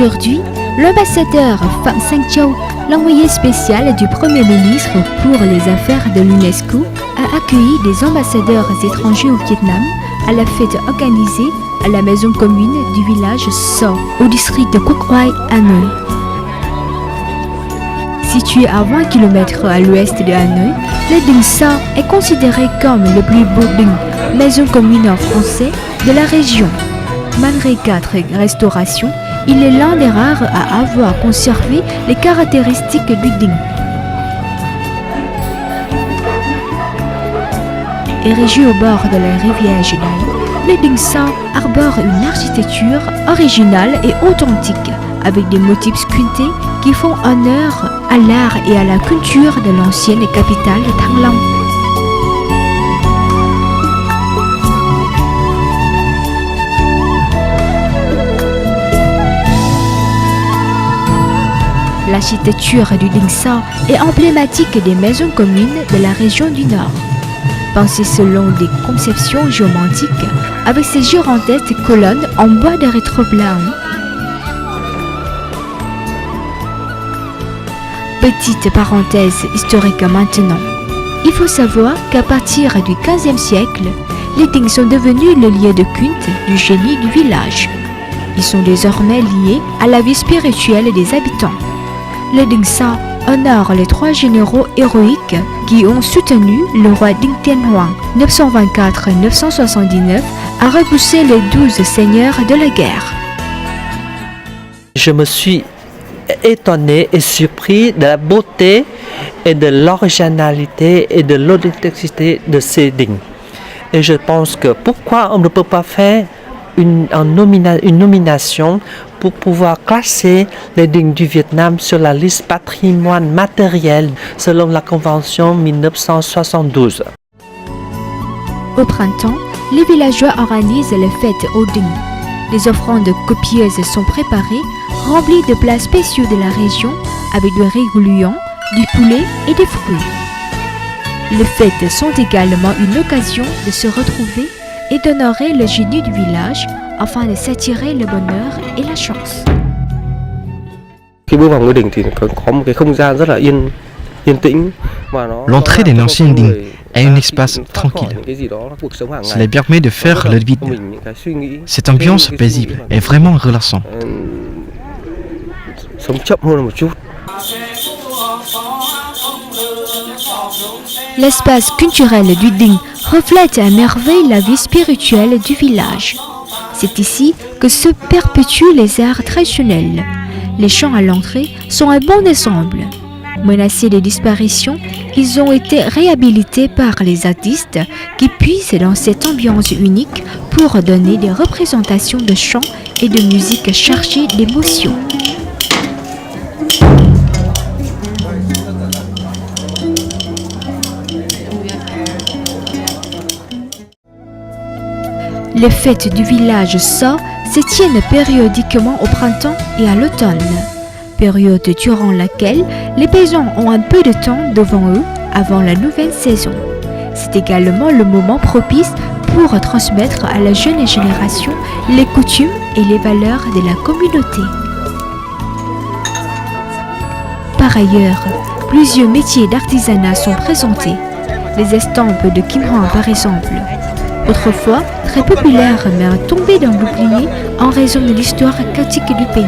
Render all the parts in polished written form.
Aujourd'hui, l'ambassadeur Pham Sang Châu, l'envoyé spécial du Premier ministre pour les affaires de l'UNESCO, a accueilli des ambassadeurs étrangers au Vietnam à la fête organisée à la maison commune du village So, au district de Quốc Oai, Hanoï. Situé à 20 km à l'ouest de Hanoï, le Dinh So est considéré comme le plus beau dinh, maison commune en français, de la région. Malgré 4 restaurations, il est l'un des rares à avoir conservé les caractéristiques du dinh. Érigé au bord de la rivière Genai, le Dinh So arbore une architecture originale et authentique, avec des motifs sculptés qui font honneur à l'art et à la culture de l'ancienne capitale Thăng Long. L'architecture du Dinh So est emblématique des maisons communes de la région du Nord. Pensée selon des conceptions géométriques, avec ses gigantesques colonnes en bois de rétroplan. Petite parenthèse historique maintenant. Il faut savoir qu'à partir du XVe siècle, les dings sont devenus le lieu de culte du génie du village. Ils sont désormais liés à la vie spirituelle des habitants. Le Dinh So honore les 3 généraux héroïques qui ont soutenu le roi Dinh Tiên Hoàng 924-979 à repousser les 12 seigneurs de la guerre. Je me suis étonné et surpris de la beauté et de l'originalité et de l'authenticité de ces dings. Et je pense que pourquoi on ne peut pas faire une nomination pour pouvoir classer les dings du Vietnam sur la liste patrimoine matériel selon la Convention 1972. Au printemps, les villageois organisent les fêtes au ding. Les offrandes copieuses sont préparées, remplies de plats spéciaux de la région avec du riz gluant, du poulet et des fruits. Les fêtes sont également une occasion de se retrouver et d'honorer le génie du village afin de s'attirer le bonheur et la chance. L'entrée d'un ancien ding est un espace tranquille. Cela permet de faire le vide. Cette ambiance paisible est vraiment relaxante. L'espace culturel du ding reflète à merveille la vie spirituelle du village. C'est ici que se perpétuent les arts traditionnels. Les chants à l'entrée sont un bon ensemble. Menacés de disparition, ils ont été réhabilités par les artistes qui puisent dans cette ambiance unique pour donner des représentations de chants et de musique chargées d'émotions. Les fêtes du village So se tiennent périodiquement au printemps et à l'automne, période durant laquelle les paysans ont un peu de temps devant eux avant la nouvelle saison. C'est également le moment propice pour transmettre à la jeune génération les coutumes et les valeurs de la communauté. Par ailleurs, plusieurs métiers d'artisanat sont présentés. Les estampes de Kim Hoàng par exemple. Autrefois très populaire mais tombée dans l'oubli en raison de l'histoire chaotique du pays,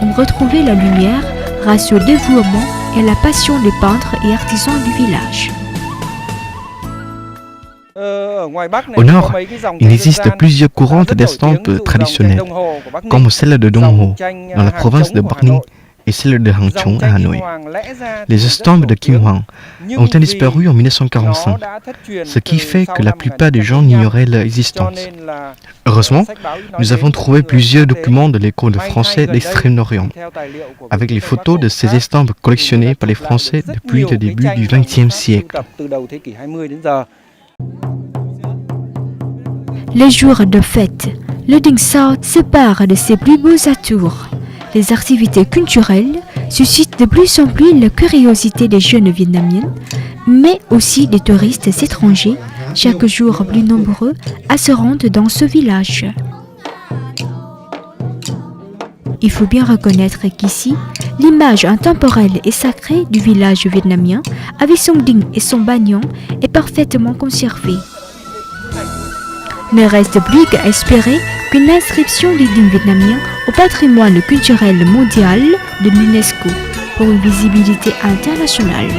on retrouvait la lumière grâce au dévouement et à la passion des peintres et artisans du village. Au nord, il existe plusieurs courants d'estampes traditionnelles, comme celle de Dong Ho, dans la province de Bắc Ninh, et celle de Hang Chung à Hanoï. Les estampes de Kim Hoàng ont disparu en 1945, ce qui fait que la plupart des gens ignoraient leur existence. Heureusement, nous avons trouvé plusieurs documents de l'école de français d'Extrême-Orient, avec les photos de ces estampes collectionnées par les Français depuis le début du XXe siècle. Les jours de fête, le Dinh So se part de ses plus beaux atours. Les activités culturelles suscitent de plus en plus la curiosité des jeunes Vietnamiens, mais aussi des touristes étrangers, chaque jour plus nombreux, à se rendre dans ce village. Il faut bien reconnaître qu'ici, l'image intemporelle et sacrée du village vietnamien, avec son ding et son bagnon, est parfaitement conservée. Ne reste plus qu'à espérer qu'une inscription du ding vietnamien au patrimoine culturel mondial de l'UNESCO pour une visibilité internationale.